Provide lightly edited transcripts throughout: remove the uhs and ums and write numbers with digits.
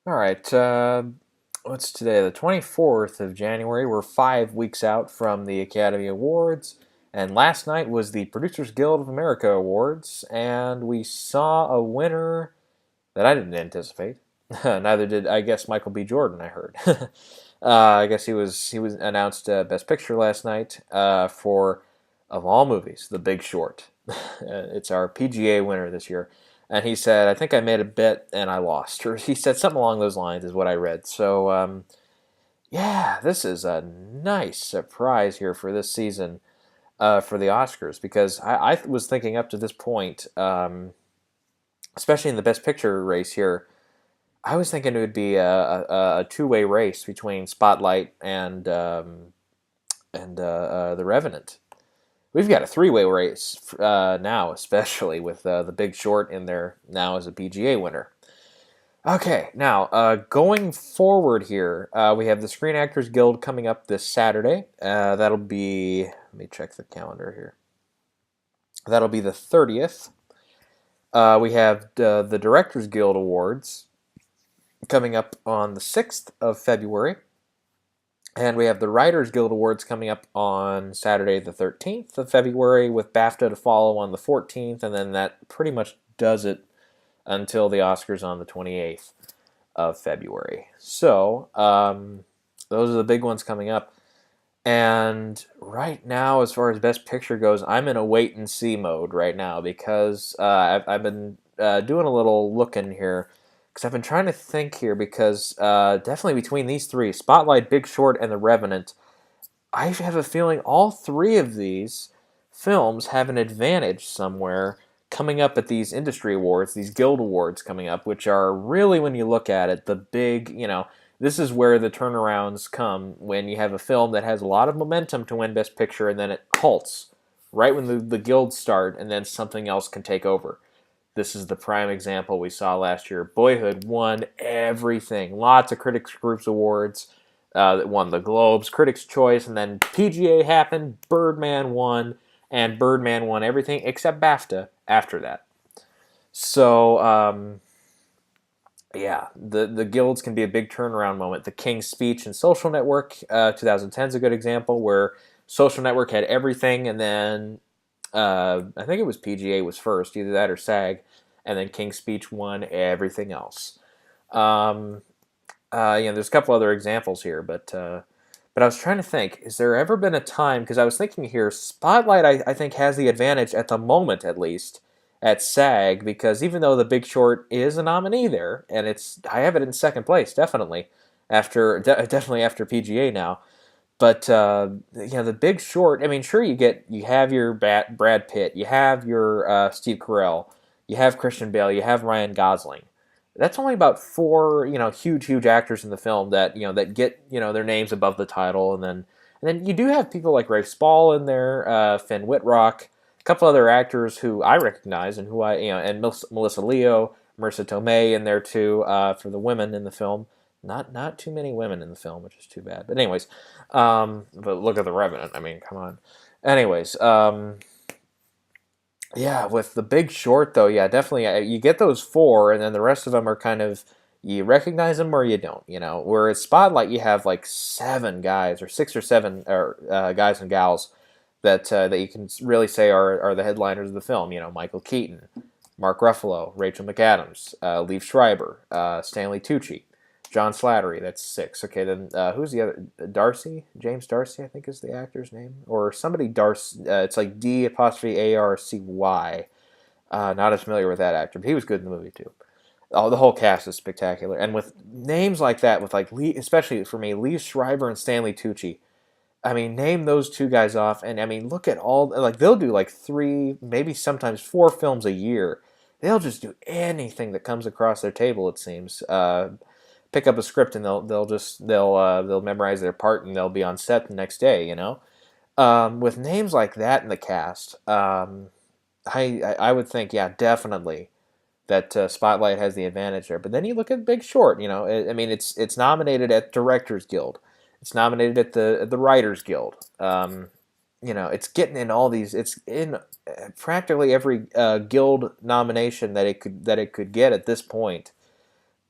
All right. What's today? The 24th of January. We're 5 weeks out from the Academy Awards. And last night was the Producers Guild of America Awards. And we saw a winner that I didn't anticipate. Neither did, I guess, Michael B. Jordan, I heard. I guess he was announced Best Picture last night for, of all movies, The Big Short. It's our PGA winner this year. And he said, I think I made a bet and I lost. Or he said something along those lines, is what I read. So, yeah, this is a nice surprise here for this season for the Oscars because I was thinking up to this point, especially in the Best Picture race here, I was thinking it would be a two-way race between Spotlight and The Revenant. We've got a three-way race now, especially with The Big Short in there now as a PGA winner. Okay, now going forward here, we have the Screen Actors Guild coming up this Saturday. That'll be, let me check the calendar here. That'll be the 30th. We have the Directors Guild Awards coming up on the 6th of February. And we have the Writers Guild Awards coming up on Saturday, the 13th of February, with BAFTA to follow on the 14th, and then that pretty much does it until the Oscars on the 28th of February. So, those are the big ones coming up. And right now, as far as Best Picture goes, I'm in a wait and see mode right now because I've been doing a little looking here because I've been trying to think here because definitely between these three, Spotlight, Big Short, and The Revenant, I have a feeling all three of these films have an advantage somewhere coming up at these industry awards, these guild awards coming up, which are really, when you look at it, the big, this is where the turnarounds come when you have a film that has a lot of momentum to win Best Picture and then it halts right when the guilds start and then something else can take over. This is the prime example we saw last year. Boyhood won everything. Lots of Critics Groups awards that won the Globes, Critics' Choice, and then PGA happened. Birdman won, and Birdman won everything except BAFTA after that. So, yeah, the guilds can be a big turnaround moment. The King's Speech and Social Network, 2010 is a good example where Social Network had everything, and then I think it was PGA was first, either that or SAG, and then King's Speech won everything else. Um, there's a couple other examples here, but I was trying to think, is there ever been a time, because I was thinking here, Spotlight I think has the advantage at the moment at least at SAG, because even though The Big Short is a nominee there, and I have it in second place, definitely, definitely after PGA now, but The Big Short. I mean, sure, you have your Brad Pitt, you have your Steve Carell, you have Christian Bale, you have Ryan Gosling. That's only about four, huge actors in the film that that get their names above the title, and then you do have people like Rafe Spall in there, Finn Wittrock, a couple other actors who I recognize and who and Melissa Leo, Marissa Tomei in there too for the women in the film. Not too many women in the film, which is too bad. But anyways, but look at The Revenant. I mean, come on. Anyways, yeah, with The Big Short though, yeah, definitely you get those four, and then the rest of them are kind of you recognize them or you don't. Whereas Spotlight, you have like seven guys or six or seven or guys and gals that you can really say are the headliners of the film. Michael Keaton, Mark Ruffalo, Rachel McAdams, Liev Schreiber, Stanley Tucci, John Slattery. That's six. Okay, then who's the other? Darcy, James Darcy, I think is the actor's name, or somebody Darcy. It's like D'Arcy. Not as familiar with that actor, but he was good in the movie too. Oh, the whole cast is spectacular, and with names like that, with like especially for me, Liev Schreiber and Stanley Tucci. I mean, name those two guys off, and I mean, look at all like they'll do like three, maybe sometimes four films a year. They'll just do anything that comes across their table. It seems. Pick up a script and they'll memorize their part and they'll be on set the next day. With names like that in the cast, I would think, yeah, definitely that Spotlight has the advantage there. But then you look at Big Short. I mean, it's nominated at Directors Guild. It's nominated at the Writers Guild. It's getting in all these. It's in practically every guild nomination that it could get at this point.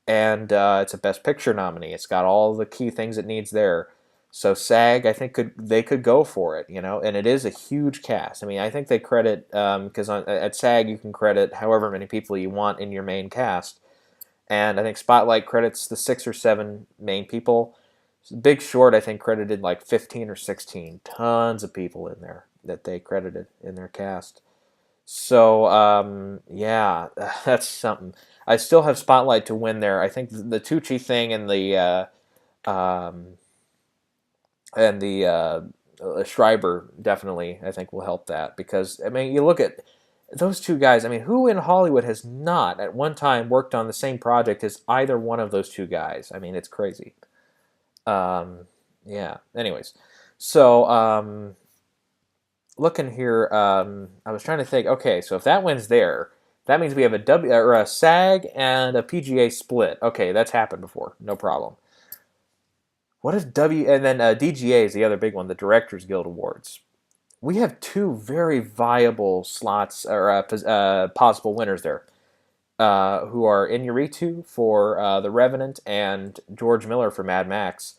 and it's a Best Picture nominee. It's got all the key things it needs there. So SAG, I think they could go for it, and it is a huge cast. I mean, I think they credit because at SAG you can credit however many people you want in your main cast, and I think Spotlight credits the 6 or 7 main people. Big Short, I think, credited like 15 or 16, tons of people in there that they credited in their cast. So yeah, that's something. I still have Spotlight to win there. I think the Tucci thing um, and the Schreiber definitely I think will help that because I mean you look at those two guys. I mean, who in Hollywood has not at one time worked on the same project as either one of those two guys? I mean, it's crazy. Um, yeah. Anyways, so looking here, I was trying to think. Okay, so if that wins there, that means we have a W or a SAG and a PGA split. Okay, that's happened before, no problem. What if W and then DGA is the other big one, the Directors Guild Awards. We have two very viable slots or possible winners there, who are Inarritu for The Revenant and George Miller for Mad Max.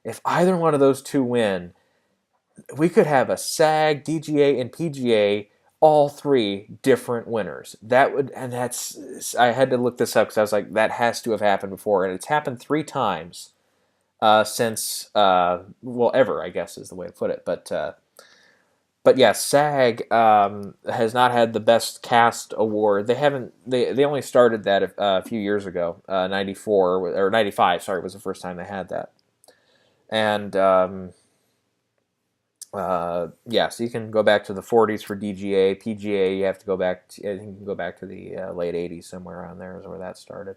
If either one of those two win, we could have a SAG, DGA, and PGA, all three different winners. That would, and that's, I had to look this up because I was like, that has to have happened before, and it's happened 3 times since, well, ever, I guess is the way to put it. But yeah, SAG has not had the best cast award. They haven't. They only started that a few years ago. 94 or 95. Sorry, was the first time they had that. And yeah, so you can go back to the 40s for DGA, PGA. You have to go back. I think you can go back to the late 80s somewhere around there is where that started.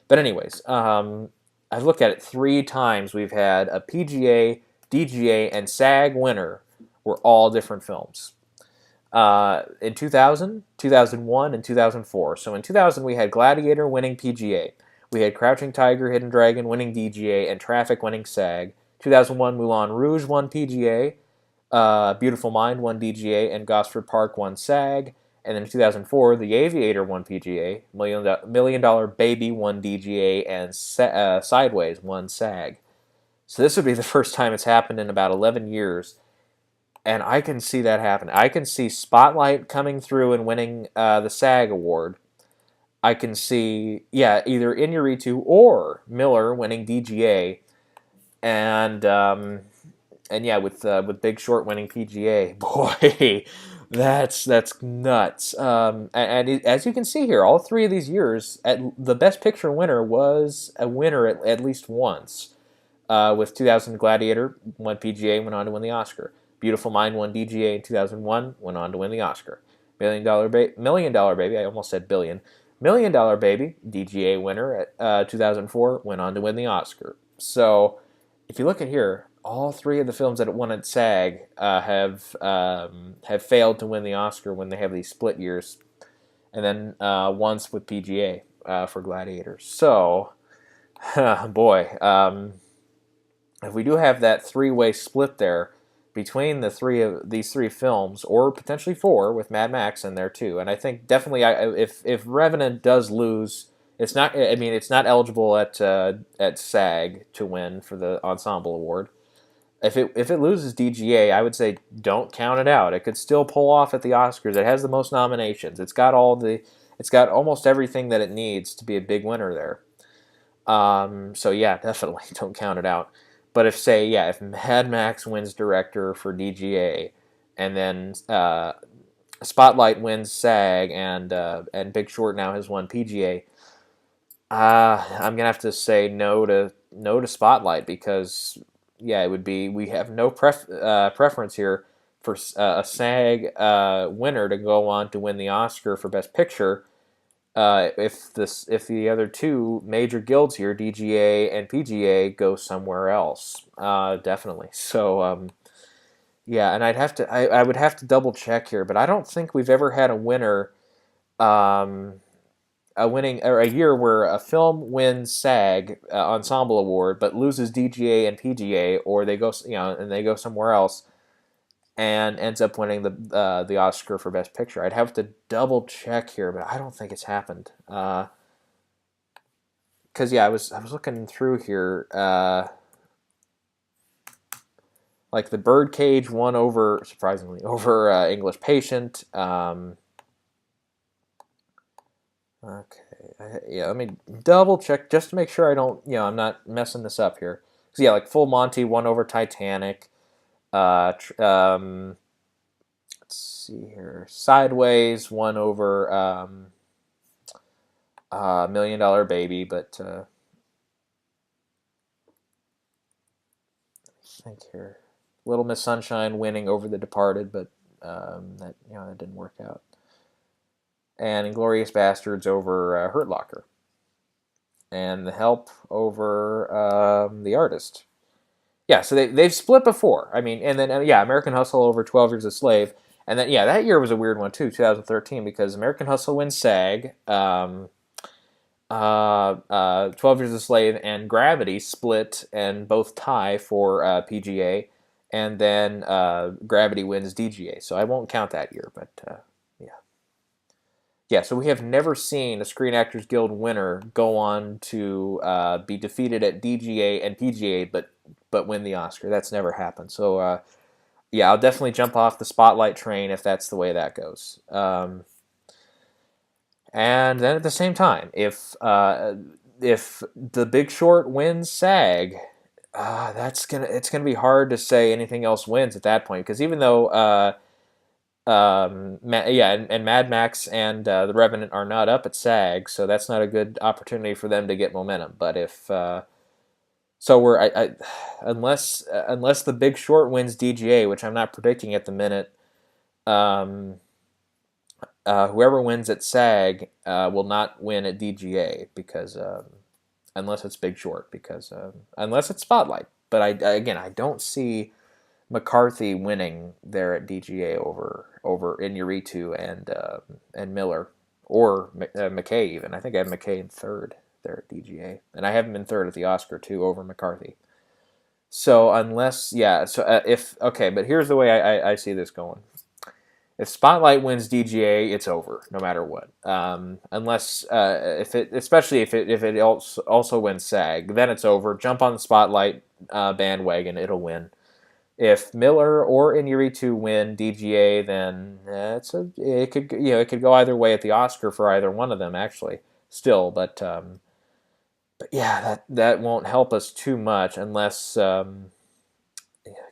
But anyways, I've looked at it 3 times. We've had a PGA, DGA, and SAG winner were all different films. In 2000, 2001, and 2004. So in 2000, we had Gladiator winning PGA. We had Crouching Tiger, Hidden Dragon winning DGA, and Traffic winning SAG. 2001, Moulin Rouge won PGA. Beautiful Mind won DGA, and Gosford Park won SAG. And then in 2004, The Aviator won PGA. Million Dollar Baby won DGA, and Sideways won SAG. So this would be the first time it's happened in about 11 years. And I can see that happen. I can see Spotlight coming through and winning the SAG award. I can see, yeah, either Inarritu or Miller winning DGA, and yeah, with Big Short winning PGA. Boy, that's nuts. As you can see here, all 3 of these years, the Best Picture winner was a winner at least once. With 2000 Gladiator won PGA, went on to win the Oscar. Beautiful Mind won DGA in 2001, went on to win the Oscar. Million Dollar Baby, I almost said billion. Million Dollar Baby, DGA winner at 2004, went on to win the Oscar. So, if you look at here, all 3 of the films that won at SAG have failed to win the Oscar when they have these split years, and then once with PGA for Gladiator. So, boy, if we do have that 3-way split there between these 3 films, or potentially 4 with Mad Max in there too, and I think definitely if Revenant does lose, it's not. I mean, it's not eligible at SAG to win for the ensemble award. If it loses DGA, I would say don't count it out. It could still pull off at the Oscars. It has the most nominations. It's got almost everything that it needs to be a big winner there. So yeah, definitely don't count it out. But if Mad Max wins director for DGA, and then Spotlight wins SAG, and Big Short now has won PGA, I'm gonna have to say no to Spotlight because yeah, it would be we have no preference here for a SAG winner to go on to win the Oscar for Best Picture. If the other 2 major guilds here, DGA and PGA, go somewhere else, definitely. So yeah, and I would have to double check here, but I don't think we've ever had a winner, a year where a film wins SAG ensemble award but loses DGA and PGA, or they go and they go somewhere else and ends up winning the Oscar for Best Picture. I'd have to double check here, but I don't think it's happened. Because because I was looking through here. Like the Birdcage won over, surprisingly, over English Patient. Okay, yeah, let me double check just to make sure I don't, I'm not messing this up here. Because like Full Monty won over Titanic. Let's see here. Sideways won over Million Dollar Baby, but I think here, Little Miss Sunshine winning over The Departed, but that didn't work out. And Inglorious Bastards over Hurt Locker, and The Help over The Artist. Yeah, so they've split before. I mean, and then American Hustle over 12 Years a Slave, and then that year was a weird one too, 2013, because American Hustle wins SAG, 12 Years a Slave and Gravity split and both tie for PGA, and then Gravity wins DGA. So I won't count that year, but yeah. Yeah, so we have never seen a Screen Actors Guild winner go on to be defeated at DGA and PGA, but win the Oscar. That's never happened. So I'll definitely jump off the Spotlight train if that's the way that goes. And then at the same time, if The Big Short wins SAG, it's gonna be hard to say anything else wins at that point, because even though and Mad Max and The Revenant are not up at SAG, so that's not a good opportunity for them to get momentum. But if unless The Big Short wins DGA, which I'm not predicting at the minute, whoever wins at SAG will not win at DGA, because unless it's Big Short, because unless it's Spotlight. But I don't see McCarthy winning there at DGA over Inarritu and Miller, or McKay even. I think I have McKay in third there at DGA, and I have him in third at the Oscar too over McCarthy. So but here's the way I see this going. If Spotlight wins DGA, it's over no matter what. Especially if it also wins SAG, then it's over. Jump on the Spotlight bandwagon; it'll win. If Miller or Inarritu win DGA, then it could go either way at the Oscar for either one of them, actually. Still, but that won't help us too much unless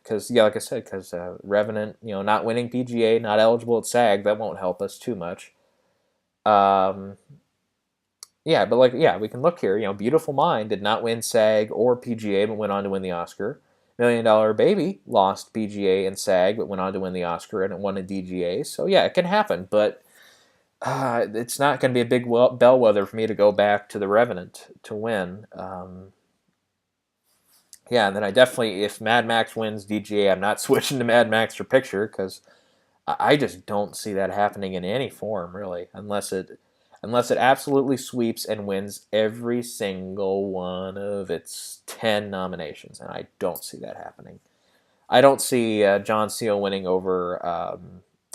because like I said, because Revenant, not winning PGA, not eligible at SAG, that won't help us too much. But we can look here. Beautiful Mind did not win SAG or PGA, but went on to win the Oscar. Million Dollar Baby lost PGA and SAG, but went on to win the Oscar, and it won a DGA. So it can happen, but it's not going to be a big bellwether for me to go back to The Revenant to win. And then I definitely, if Mad Max wins DGA, I'm not switching to Mad Max for picture, because I just don't see that happening in any form, really, unless it absolutely sweeps and wins every single one of its 10 nominations, and I don't see that happening. I don't see John Seal winning over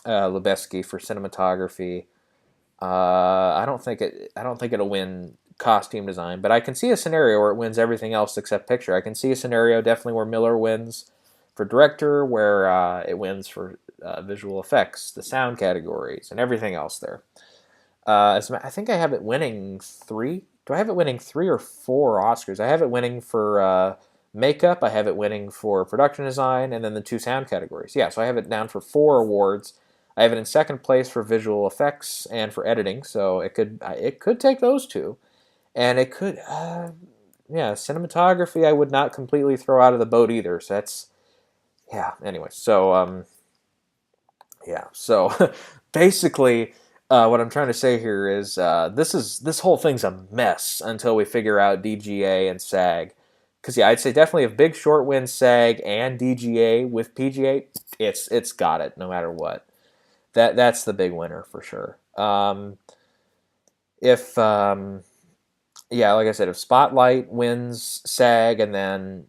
Lubeski for cinematography. I don't think it'll win costume design, but I can see a scenario where it wins everything else except picture. I can see a scenario definitely where Miller wins for director, where it wins for visual effects, the sound categories, and everything else there. I think I have it winning 3. Do I have it winning 3 or 4 Oscars? I have it winning for makeup. I have it winning for production design, and then the 2 sound categories. Yeah, so I have it down for 4 awards. I have it in second place for visual effects and for editing. So it could take those 2, and it could cinematography I would not completely throw out of the boat either. So that's Anyway, so so basically. What I'm trying to say here is this whole thing's a mess until we figure out DGA and SAG. Because I'd say definitely if Big Short wins SAG and DGA with PGA, it's got it no matter what. That's the big winner for sure. Like I said, if Spotlight wins SAG and then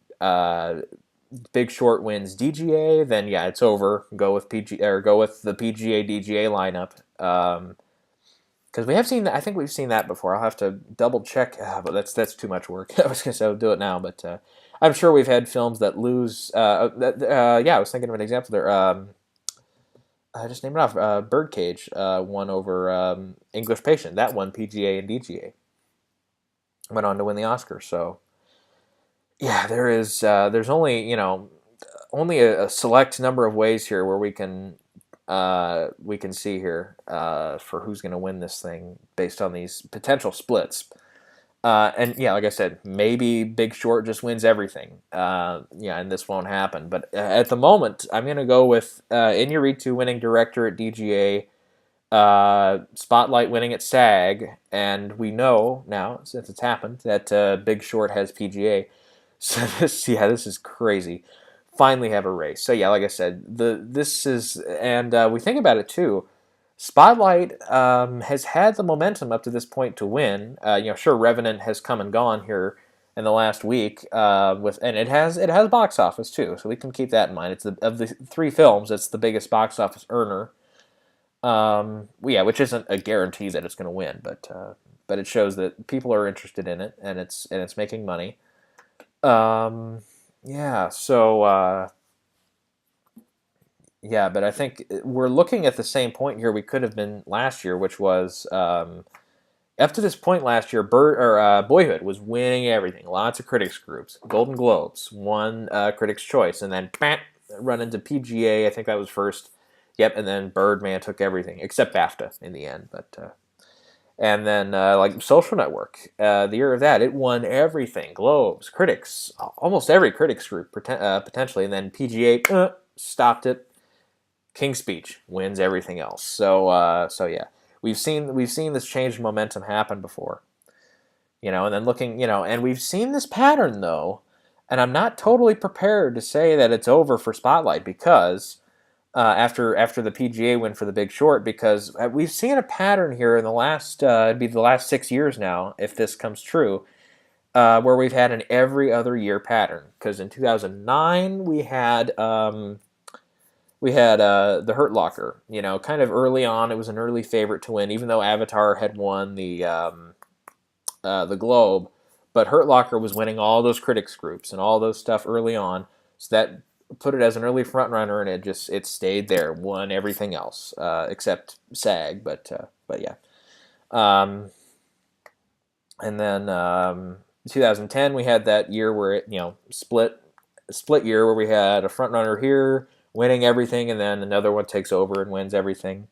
Big Short wins DGA, then it's over. Go with the PGA DGA lineup. we have seen that. I think we've seen that before. I'll have to double check, but that's too much work. I was gonna say I'll do it now, but I'm sure we've had films that lose. Yeah, I was thinking of an example there. Just name it off. Birdcage won over English Patient. That won PGA and DGA. Went on to win the Oscar. So yeah, there's only only a select number of ways here where we can see here for who's going to win this thing based on these potential splits. And yeah, like I said, maybe Big Short just wins everything. Yeah, and this won't happen. But at the moment, I'm going to go with Iñárritu winning director at DGA, Spotlight winning at SAG, and we know now, since it's happened, that Big Short has PGA. So this is crazy. Finally have a race. So yeah, like I said, this is, and we think about it too. Spotlight has had the momentum up to this point to win. Sure, Revenant has come and gone here in the last week, and it has box office too, so we can keep that in mind. It's of the three films, it's the biggest box office earner. Yeah, which isn't a guarantee that it's going to win, but it shows that people are interested in it, and it's making money. Yeah, so yeah, but I think we're looking at the same point here we could have been last year, which was up to this point last year, Boyhood was winning everything. Lots of critics groups, Golden Globes, won Critics' Choice, and then run into PGA. I think that was first. Yep, and then Birdman took everything except BAFTA in the end, but. And then, like Social Network, the year of that, it won everything. Globes, critics, almost every critics group, potentially. And then PGA stopped it. King's Speech wins everything else. So yeah, we've seen this change in momentum happen before. And then looking, and we've seen this pattern, though. And I'm not totally prepared to say that it's over for Spotlight because... after the PGA win for the Big Short, because we've seen a pattern here in the last it'd be the last 6 years now, if this comes true, where we've had an every other year pattern. Because in 2009 we had the Hurt Locker. Kind of early on, it was an early favorite to win, even though Avatar had won the Globe. But Hurt Locker was winning all those critics groups and all those stuff early on, so that put it as an early front runner, and it stayed there, won everything else except SAG, but yeah. And then 2010 we had that year where it split year where we had a front runner here winning everything, and then another one takes over and wins everything.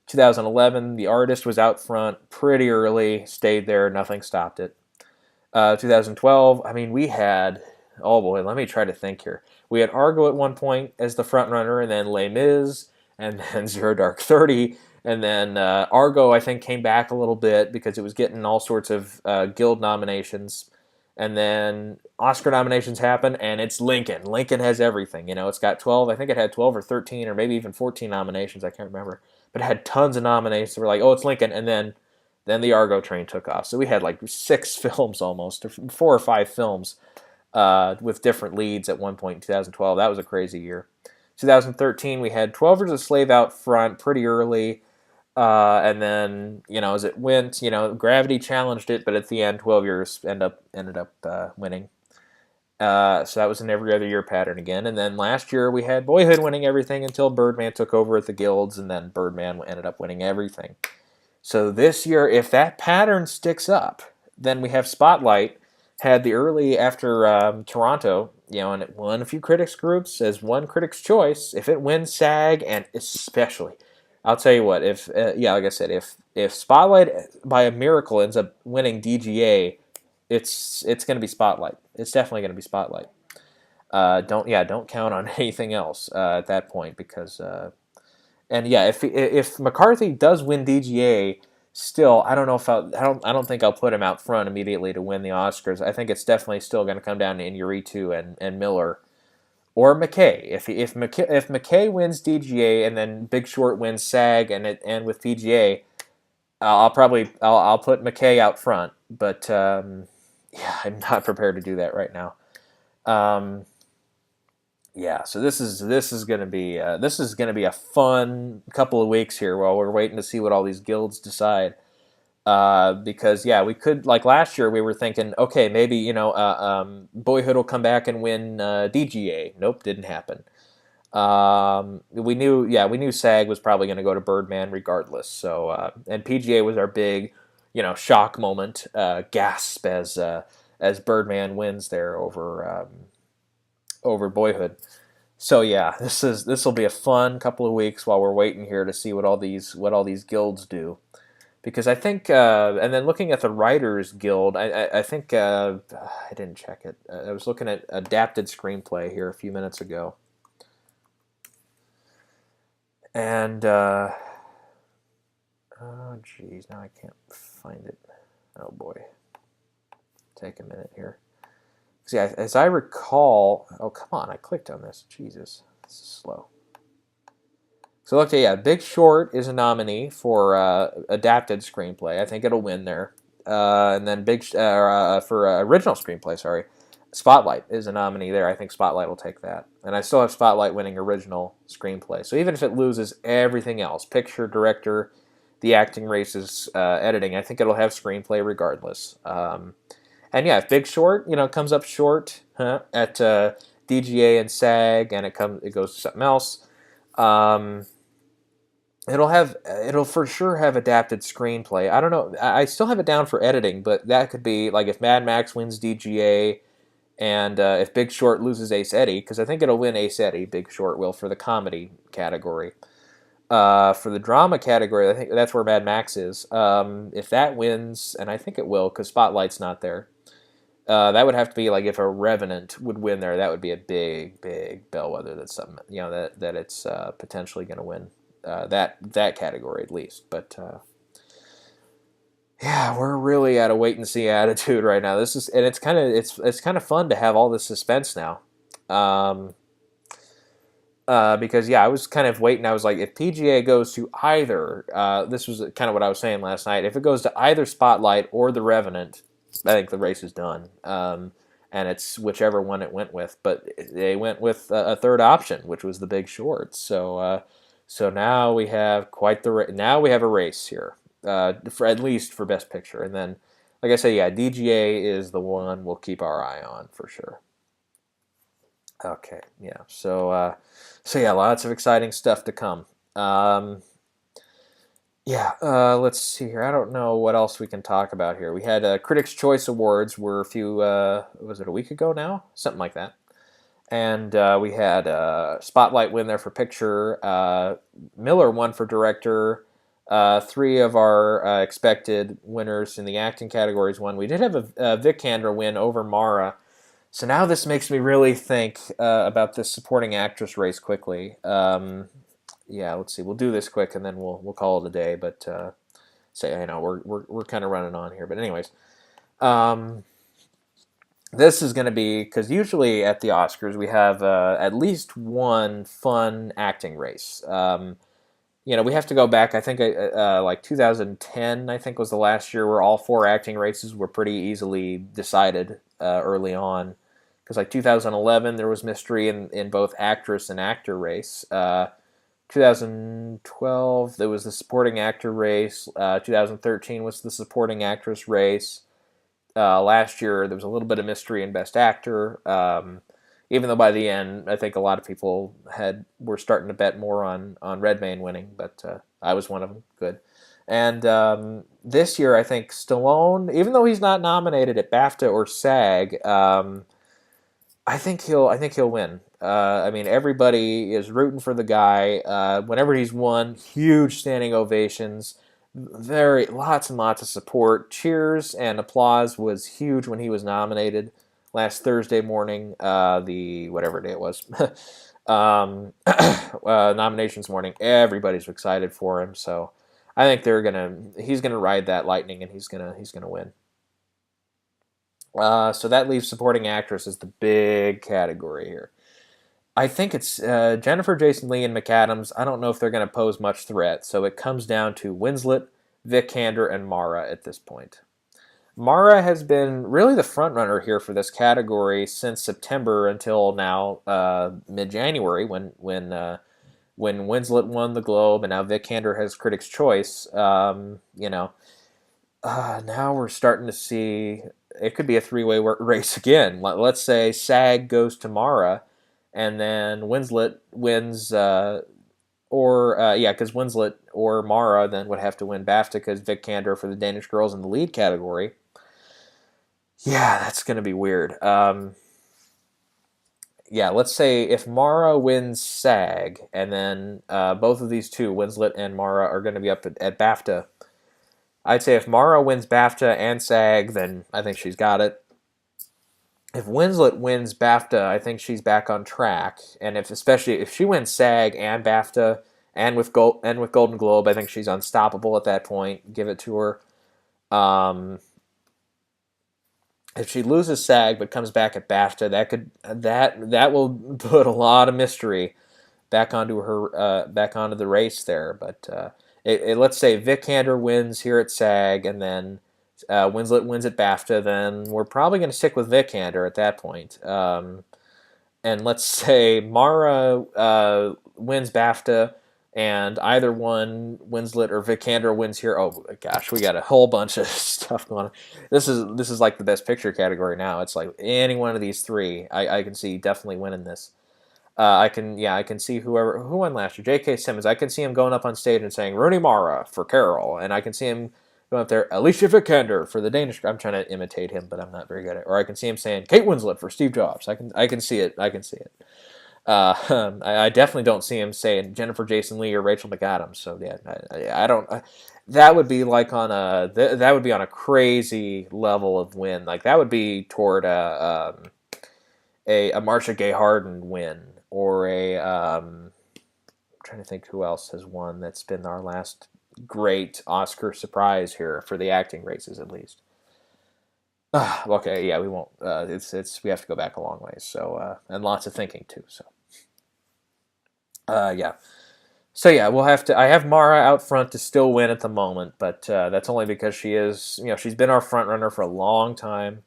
2011 The Artist was out front pretty early, stayed there, nothing stopped it. 2012, I mean, we had, oh boy, let me try to think here. We had Argo at one point as the front runner, and then Les Mis, and then Zero Dark 30, and then Argo, I think, came back a little bit because it was getting all sorts of guild nominations, and then Oscar nominations happen, and it's Lincoln. Lincoln has everything. It's got 12. I think it had 12 or 13 or maybe even 14 nominations. I can't remember, but it had tons of nominations. So we're like, oh, it's Lincoln, and then the Argo train took off. So we had like 6 films almost, or 4 or 5 films. With different leads at one point in 2012. That was a crazy year. 2013, we had 12 Years a Slave out front pretty early. And then, as it went, Gravity challenged it, but at the end, 12 Years ended up winning. So that was an every other year pattern again. And then last year, we had Boyhood winning everything until Birdman took over at the guilds, and then Birdman ended up winning everything. So this year, if that pattern sticks up, then we have Spotlight had the early after Toronto, and it won a few critics groups as one Critics' Choice. If it wins SAG, and especially, I'll tell you what, if like I said, if Spotlight by a miracle ends up winning DGA, it's going to be Spotlight. It's definitely going to be Spotlight. Don't count on anything else at that point, because and yeah, if McCarthy does win DGA. Still, I don't know if I don't think I'll put him out front immediately to win the Oscars. I think it's definitely still going to come down to Iñárritu and Miller, or McKay. If McKay wins DGA and then Big Short wins SAG and with PGA, I'll put McKay out front. But yeah, I'm not prepared to do that right now. Yeah, so this is going to be a fun couple of weeks here while we're waiting to see what all these guilds decide. Because yeah, we could, like last year we were thinking, okay, maybe Boyhood will come back and win DGA. Nope, didn't happen. We knew SAG was probably going to go to Birdman regardless. So and PGA was our big, shock moment, gasp as Birdman wins there over Boyhood. So yeah, this will be a fun couple of weeks while we're waiting here to see what all these guilds do. Because I think, and then looking at the Writers Guild, I think I didn't check it. I was looking at adapted screenplay here a few minutes ago, and oh geez, now I can't find it. Oh boy, take a minute here. See, as I recall, oh come on, I clicked on this. Jesus, this is slow. So look, yeah, Big Short is a nominee for adapted screenplay. I think it'll win there. And then for original screenplay, sorry, Spotlight is a nominee there. I think Spotlight will take that. And I still have Spotlight winning original screenplay. So even if it loses everything else, picture, director, the acting races, editing, I think it'll have screenplay regardless. And yeah, if Big Short, comes up short at DGA and SAG, and it goes to something else. It'll for sure have adapted screenplay. I don't know. I still have it down for editing, but that could be like if Mad Max wins DGA, and if Big Short loses Ace Eddie, because I think it'll win Ace Eddie. Big Short will for the comedy category. For the drama category, I think that's where Mad Max is. If that wins, and I think it will, because Spotlight's not there. That would have to be like if a Revenant would win there. That would be a big, big bellwether. That's something that it's potentially going to win. That category at least, but yeah, we're really at a wait and see attitude right now. It's kind of fun to have all this suspense now, because yeah, I was kind of waiting. I was like, if PGA goes to either, this was kind of what I was saying last night. If it goes to either Spotlight or the Revenant, I think the race is done. And it's whichever one it went with, but they went with a third option, which was the Big Short. So now we have now we have a race here, for at least for Best Picture, and then, like I say, yeah, DGA is the one we'll keep our eye on for sure. Okay, yeah. So yeah, lots of exciting stuff to come. Yeah, let's see here. I don't know what else we can talk about here. We had Critics' Choice Awards were was it a week ago now? Something like that. And we had Spotlight win there for picture. Miller won for director. Three of our expected winners in the acting categories won. We did have a Vikander win over Mara. So now this makes me really think about this supporting actress race quickly. Yeah, let's see. We'll do this quick and then we'll call it a day. But we're kind of running on here. But anyways. This is going to be, because usually at the Oscars we have at least one fun acting race. We have to go back, I think like 2010, I think was the last year where all four acting races were pretty easily decided early on. Because like 2011 there was mystery in both actress and actor race. 2012 there was the supporting actor race. 2013 was the supporting actress race. Last year, there was a little bit of mystery in Best Actor, even though by the end, I think a lot of people were starting to bet more on Redmayne winning, but I was one of them. Good. And this year, I think Stallone, even though he's not nominated at BAFTA or SAG, I think he'll win. I mean, everybody is rooting for the guy. Whenever he's won, huge standing ovations. Lots and lots of support. Cheers and applause was huge when he was nominated last Thursday morning, the whatever day it was. Nominations morning. Everybody's excited for him, so I think he's gonna ride that lightning and he's gonna win. So that leaves supporting actress as the big category here. I think it's Jennifer Jason Leigh and McAdams. I don't know if they're going to pose much threat, so it comes down to Winslet, Vikander, and Mara at this point. Mara has been really the front runner here for this category since September until now, mid-January, when Winslet won the Globe, and now Vikander has Critics' Choice. Now we're starting to see it could be a three-way race again. Let's say Sag goes to Mara, and then Winslet wins, or yeah, because Winslet or Mara then would have to win BAFTA because Vic Kander for the Danish girls in the lead category. Yeah, that's going to be weird. Yeah, let's say if Mara wins SAG, and then both of these two, Winslet and Mara, are going to be up at BAFTA. I'd say if Mara wins BAFTA and SAG, then I think she's got it. If Winslet wins BAFTA, I think she's back on track. And especially if she wins SAG and BAFTA and with Golden Globe, I think she's unstoppable at that point. Give it to her. Um, if she loses SAG but comes back at BAFTA, that will put a lot of mystery back onto her back onto the race there. But let's say Vic Hander wins here at SAG, and then Winslet wins at BAFTA. Then we're probably going to stick with Vic Hander at that point. And let's say Mara wins BAFTA, and either one, Winslet or Vic Hander, wins here. Oh gosh, we got a whole bunch of stuff going on. This is like the best picture category now. It's like any one of these three, I can see definitely winning this. I can see who won last year. J.K. Simmons. I can see him going up on stage and saying Rooney Mara for Carol, and I can see him going up there Alicia Vikander for the Danish. I'm trying to imitate him, but I'm not very good at it. Or I can see him saying Kate Winslet for Steve Jobs. I can see it. I can see it. I definitely don't see him saying Jennifer Jason Leigh or Rachel McAdams. So yeah, I don't. That would be like on that would be on a crazy level of win. Like that would be toward a Marcia Gay Harden win, or I'm trying to think who else has won that's been our last great Oscar surprise here for the acting races at least. Okay, yeah, we won't. It's we have to go back a long ways. So and lots of thinking too. So yeah. So yeah, we'll have to. I have Mara out front to still win at the moment, but that's only because she's been our front runner for a long time.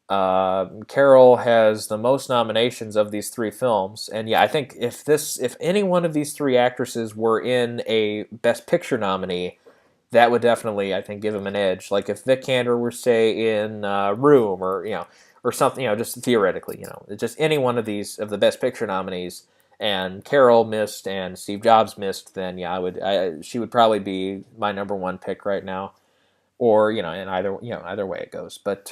Carol has the most nominations of these three films, and yeah, I think if any one of these three actresses were in a Best Picture nominee, that would definitely, I think, give him an edge. Like if Vic Hander were, say, in Room, or something, just theoretically, just any one of the Best Picture nominees, and Carol missed and Steve Jobs missed, then yeah, she would probably be my number one pick right now. Or in either way it goes, but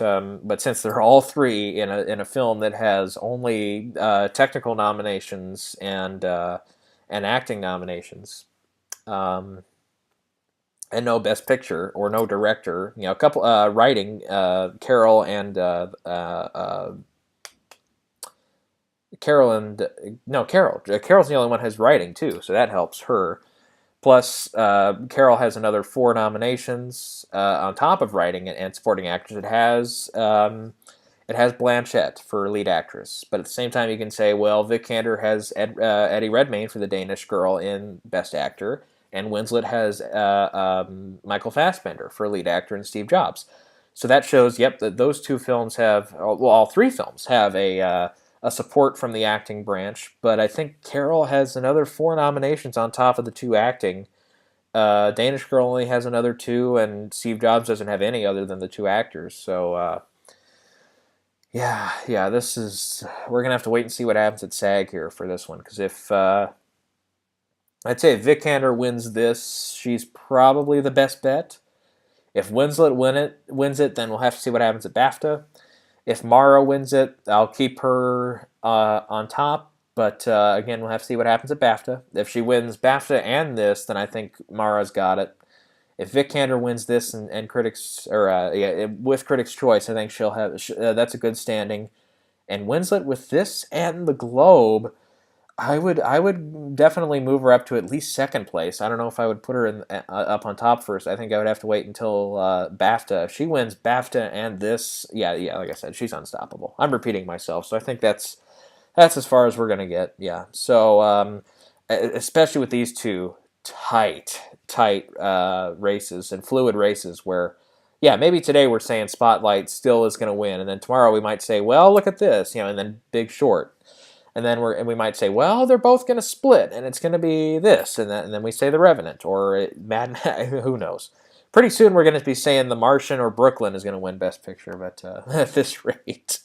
since they're all three in a film that has only technical nominations and acting nominations, and no Best Picture or no director, a couple writing, Carol and Carol and no Carol. Carol's the only one who has writing too, so that helps her. Plus, Carol has another 4 nominations on top of writing and supporting actors. It has Blanchett for lead actress, but at the same time, you can say, well, Vic Hander has Eddie Redmayne for the Danish Girl in Best Actor, and Winslet has Michael Fassbender for lead actor and Steve Jobs. So that shows, yep, that those two films have, well, all 3 films have a support from the acting branch, but I think Carol has another 4 nominations on top of the 2 acting. Danish Girl only has another 2, and Steve Jobs doesn't have any other than the 2 actors. So, yeah, we're going to have to wait and see what happens at SAG here for this one, because I'd say if Vic Hander wins this, she's probably the best bet. If Winslet wins it, then we'll have to see what happens at BAFTA. If Mara wins it, I'll keep her on top. But again, we'll have to see what happens at BAFTA. If she wins BAFTA and this, then I think Mara's got it. If Vic Hander wins this and critics, or with Critics' Choice, I think she'll have. That's a good standing. And Winslet with this and the Globe, I would definitely move her up to at least second place. I don't know if I would put her up on top first. I think I would have to wait until BAFTA. If she wins BAFTA and this, yeah, like I said, she's unstoppable. I'm repeating myself, so I think that's as far as we're gonna get. Yeah. So especially with these two tight races and fluid races, where yeah, maybe today we're saying Spotlight still is going to win, and then tomorrow we might say, well, look at this, and then Big Short. And then we might say, well, they're both going to split, and it's going to be this, and then we say The Revenant or Mad Max. Who knows? Pretty soon we're going to be saying The Martian or Brooklyn is going to win Best Picture, but at this rate,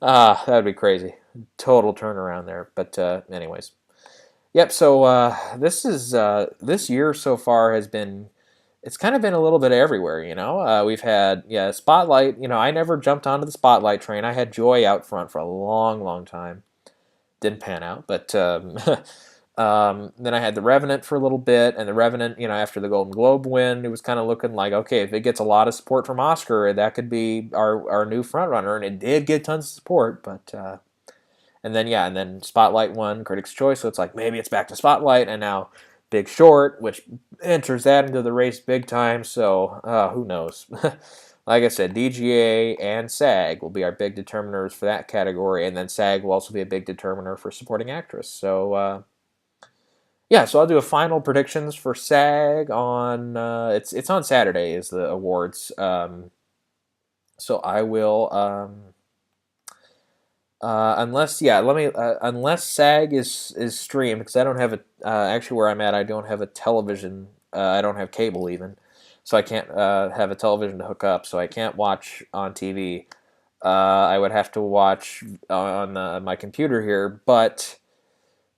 that would be crazy. Total turnaround there. But anyways, yep. So this year so far has been. It's kind of been a little bit everywhere, you know. We've had Spotlight. You know, I never jumped onto the Spotlight train. I had Joy out front for a long, long time. Didn't pan out, but then I had The Revenant for a little bit, and The Revenant, you know, after the Golden Globe win, it was kind of looking like, okay, if it gets a lot of support from Oscar, that could be our new frontrunner, and it did get tons of support, but and then Spotlight won Critics' Choice, so it's like maybe it's back to Spotlight, and now Big Short, which enters that into the race big time, so who knows. Like I said, DGA and SAG will be our big determiners for that category, and then SAG will also be a big determiner for supporting actress. So so I'll do a final predictions for SAG on it's on Saturday is the awards. So I will unless SAG is streamed, because I don't have a actually where I'm at I don't have a television. I don't have cable even, so I can't have a television to hook up, so I can't watch on TV. I would have to watch on my computer here, but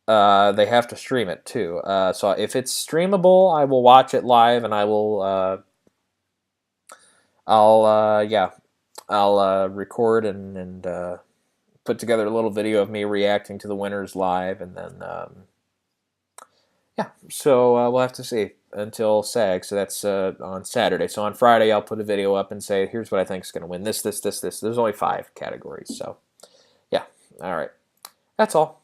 they have to stream it too. So if it's streamable, I will watch it live, and I will I'll record and put together a little video of me reacting to the winners live, and then so we'll have to see until SAG. So that's on Saturday. So on Friday, I'll put a video up and say, here's what I think is going to win. This. There's only 5 categories. So yeah, all right, that's all.